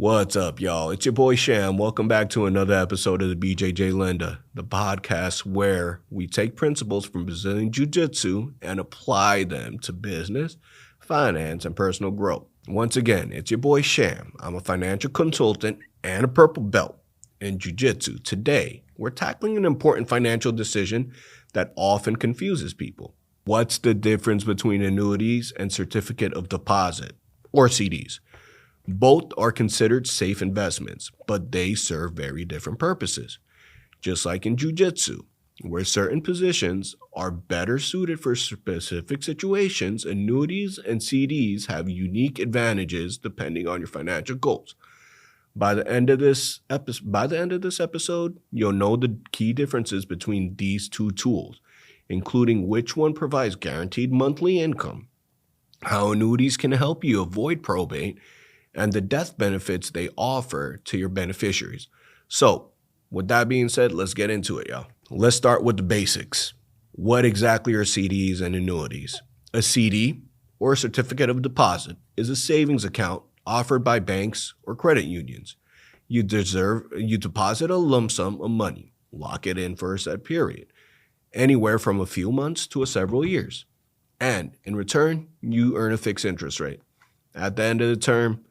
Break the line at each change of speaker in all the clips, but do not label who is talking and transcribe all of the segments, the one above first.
What's up, y'all? It's your boy Sham. Welcome back to another episode of the BJJ Lender, the podcast where we take principles from Brazilian Jiu-Jitsu and apply them to business, finance, and personal growth. Once again, it's your boy Sham. I'm a financial consultant and a purple belt in Jiu-Jitsu. Today, we're tackling an important financial decision that often confuses people. What's the difference between annuities and certificate of deposit, or CDs? Both are considered safe investments, but they serve very different purposes. Just like in Jiu-Jitsu, where certain positions are better suited for specific situations, annuities and CDs have unique advantages depending on your financial goals. By the end of this episode, you'll know the key differences between these two tools, including which one provides guaranteed monthly income, how annuities can help you avoid probate, and the death benefits they offer to your beneficiaries. So, with that being said, let's get into it, y'all. Let's start with the basics. What exactly are CDs and annuities? A CD, or a certificate of deposit, is a savings account offered by banks or credit unions. You deposit a lump sum of money, lock it in for a set period, anywhere from a few months to several years. And in return, you earn a fixed interest rate. At the end of the term,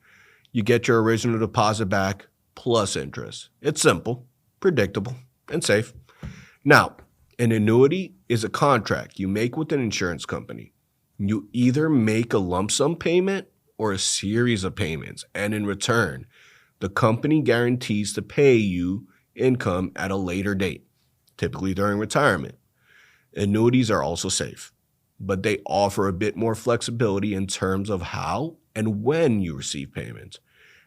you get your original deposit back plus interest. It's simple, predictable, and safe. Now, an annuity is a contract you make with an insurance company. You either make a lump sum payment or a series of payments, and in return, the company guarantees to pay you income at a later date, typically during retirement. Annuities are also safe, but they offer a bit more flexibility in terms of how and when you receive payments,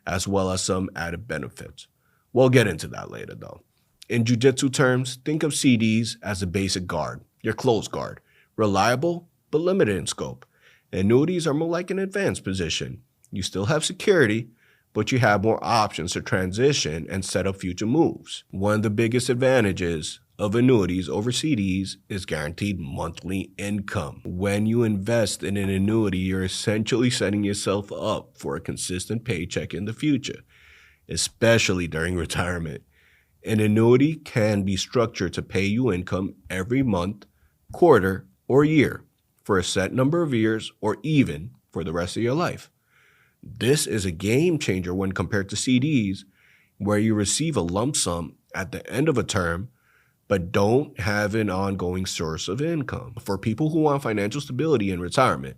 as well as some added benefits. We'll get into that later, though. In Jiu-Jitsu terms, think of CDs as a basic guard, your close guard, reliable but limited in scope. Annuities are more like an advanced position. You still have security, but you have more options to transition and set up future moves. One of the biggest advantages of annuities over CDs is guaranteed monthly income. When you invest in an annuity, you're essentially setting yourself up for a consistent paycheck in the future, especially during retirement. An annuity can be structured to pay you income every month, quarter, or year for a set number of years, or even for the rest of your life. This is a game changer when compared to CDs, where you receive a lump sum at the end of a term but don't have an ongoing source of income. For people who want financial stability in retirement,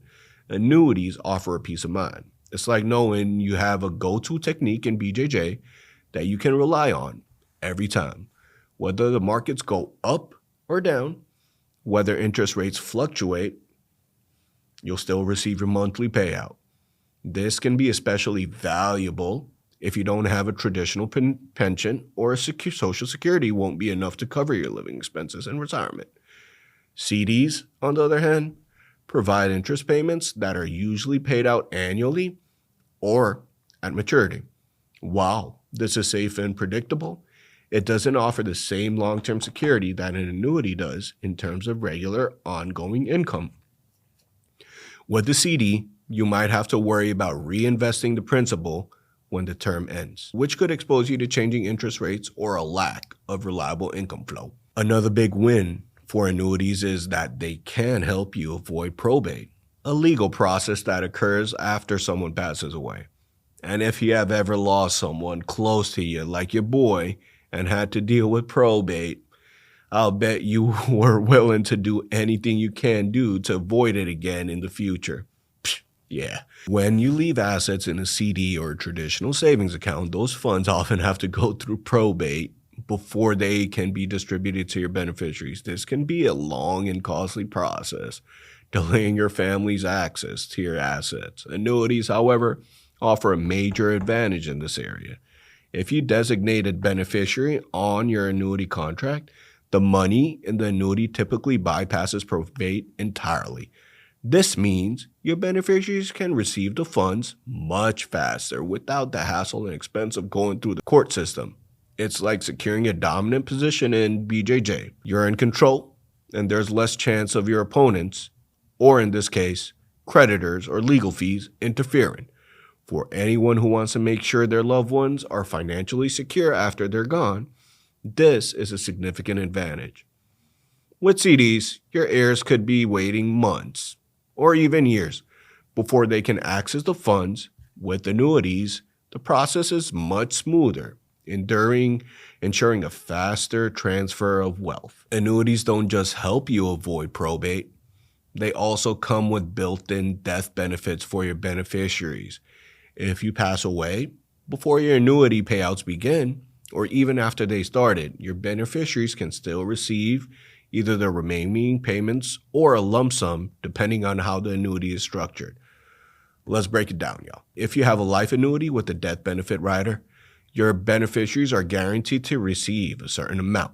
annuities offer a peace of mind. It's like knowing you have a go-to technique in BJJ that you can rely on every time. Whether the markets go up or down, whether interest rates fluctuate, you'll still receive your monthly payout. This can be especially valuable if you don't have a traditional pension, or a Social Security won't be enough to cover your living expenses in retirement. CDs, on the other hand, provide interest payments that are usually paid out annually or at maturity. While this is safe and predictable, it doesn't offer the same long-term security that an annuity does in terms of regular ongoing income. With the CD, you might have to worry about reinvesting the principal when the term ends, which could expose you to changing interest rates or a lack of reliable income flow. Another big win for annuities is that they can help you avoid probate, a legal process that occurs after someone passes away. And if you have ever lost someone close to you, like your boy, and had to deal with probate, I'll bet you were willing to do anything you can do to avoid it again in the future. Yeah. When you leave assets in a CD or a traditional savings account, those funds often have to go through probate before they can be distributed to your beneficiaries. This can be a long and costly process, delaying your family's access to your assets. Annuities, however, offer a major advantage in this area. If you designate a beneficiary on your annuity contract, the money in the annuity typically bypasses probate entirely. This means your beneficiaries can receive the funds much faster without the hassle and expense of going through the court system. It's like securing a dominant position in BJJ. You're in control, and there's less chance of your opponents, or in this case, creditors or legal fees, interfering. For anyone who wants to make sure their loved ones are financially secure after they're gone, this is a significant advantage. With CDs, your heirs could be waiting months or even years before they can access the funds. With annuities, the process is much smoother, ensuring a faster transfer of wealth. Annuities don't just help you avoid probate, they also come with built-in death benefits for your beneficiaries. If you pass away before your annuity payouts begin, or even after they started, your beneficiaries can still receive either the remaining payments or a lump sum, depending on how the annuity is structured. Let's break it down, y'all. If you have a life annuity with a death benefit rider, your beneficiaries are guaranteed to receive a certain amount,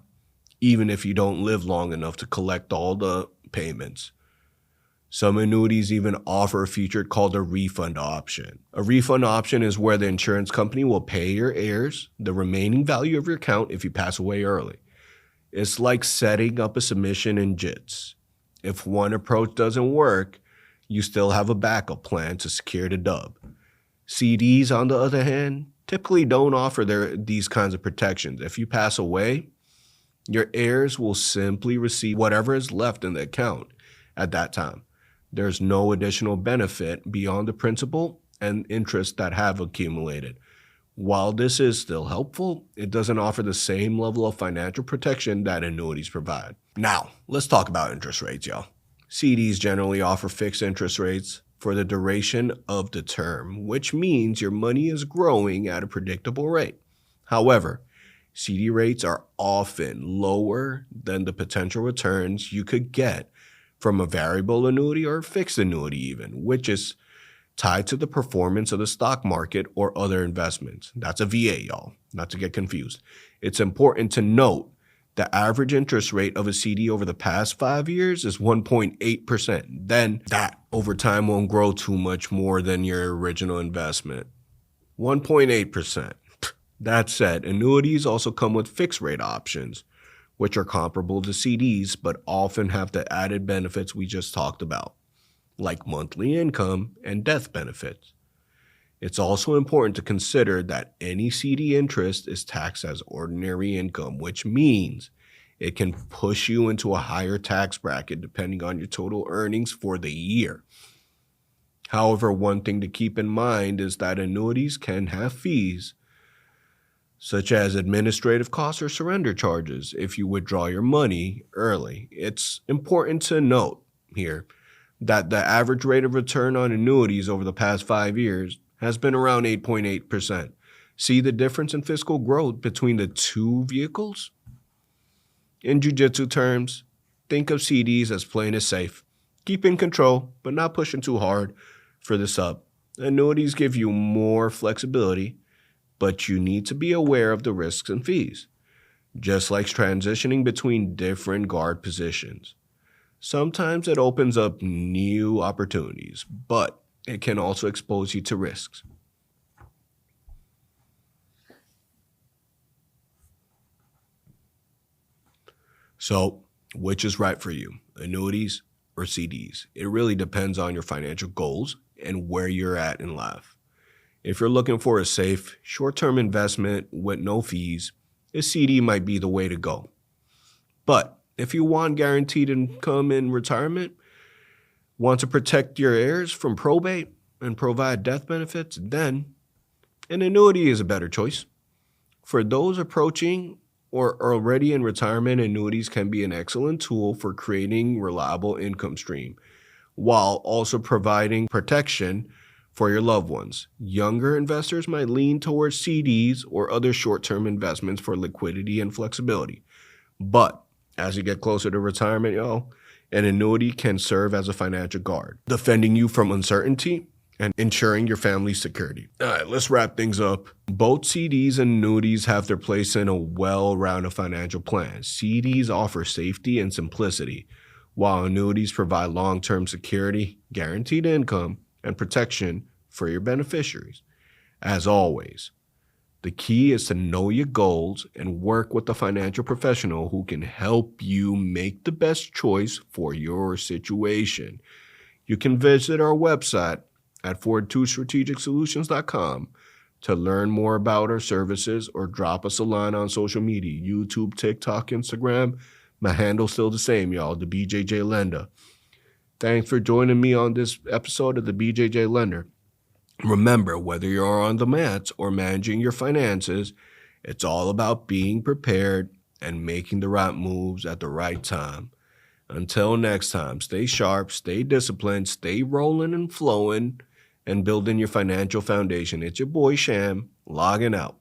even if you don't live long enough to collect all the payments. Some annuities even offer a feature called a refund option. A refund option is where the insurance company will pay your heirs the remaining value of your account if you pass away early. It's like setting up a submission in JITS. If one approach doesn't work, you still have a backup plan to secure the dub. CDs, on the other hand, typically don't offer these kinds of protections. If you pass away, your heirs will simply receive whatever is left in the account at that time. There's no additional benefit beyond the principal and interest that have accumulated. While this is still helpful, it doesn't offer the same level of financial protection that annuities provide. Now, let's talk about interest rates, y'all. CDs generally offer fixed interest rates for the duration of the term, which means your money is growing at a predictable rate. However, CD rates are often lower than the potential returns you could get from a variable annuity or fixed annuity even, which is tied to the performance of the stock market or other investments. That's a VA, y'all, not to get confused. It's important to note the average interest rate of a CD over the past 5 years is 1.8%. Then that over time won't grow too much more than your original investment. 1.8%. That said, annuities also come with fixed rate options, which are comparable to CDs but often have the added benefits we just talked about, like monthly income and death benefits. It's also important to consider that any CD interest is taxed as ordinary income, which means it can push you into a higher tax bracket depending on your total earnings for the year. However, one thing to keep in mind is that annuities can have fees, such as administrative costs or surrender charges if you withdraw your money early. It's important to note here that the average rate of return on annuities over the past 5 years has been around 8.8%. See the difference in fiscal growth between the two vehicles? In jiu-jitsu terms, think of CDs as playing it safe. Keep in control, but not pushing too hard for the sub. Annuities give you more flexibility, but you need to be aware of the risks and fees, just like transitioning between different guard positions. Sometimes it opens up new opportunities, but it can also expose you to risks. So, which is right for you, annuities or CDs? It really depends on your financial goals and where you're at in life. If you're looking for a safe, short-term investment with no fees, a CD might be the way to go. But if you want guaranteed income in retirement, want to protect your heirs from probate and provide death benefits, then an annuity is a better choice. For those approaching or already in retirement, annuities can be an excellent tool for creating reliable income stream while also providing protection for your loved ones. Younger investors might lean towards CDs or other short-term investments for liquidity and flexibility. But as you get closer to retirement, an annuity can serve as a financial guard, defending you from uncertainty and ensuring your family's security. All right, let's wrap things up. Both CDs and annuities have their place in a well-rounded financial plan. CDs offer safety and simplicity, while annuities provide long-term security, guaranteed income, and protection for your beneficiaries. As always, the key is to know your goals and work with a financial professional who can help you make the best choice for your situation. You can visit our website at forward2strategicsolutions.com to learn more about our services or drop us a line on social media, YouTube, TikTok, Instagram. My handle's still the same, y'all, the BJJ Lender. Thanks for joining me on this episode of the BJJ Lender. Remember, whether you're on the mats or managing your finances, it's all about being prepared and making the right moves at the right time. Until next time, stay sharp, stay disciplined, stay rolling and flowing, and building your financial foundation. It's your boy Sham, logging out.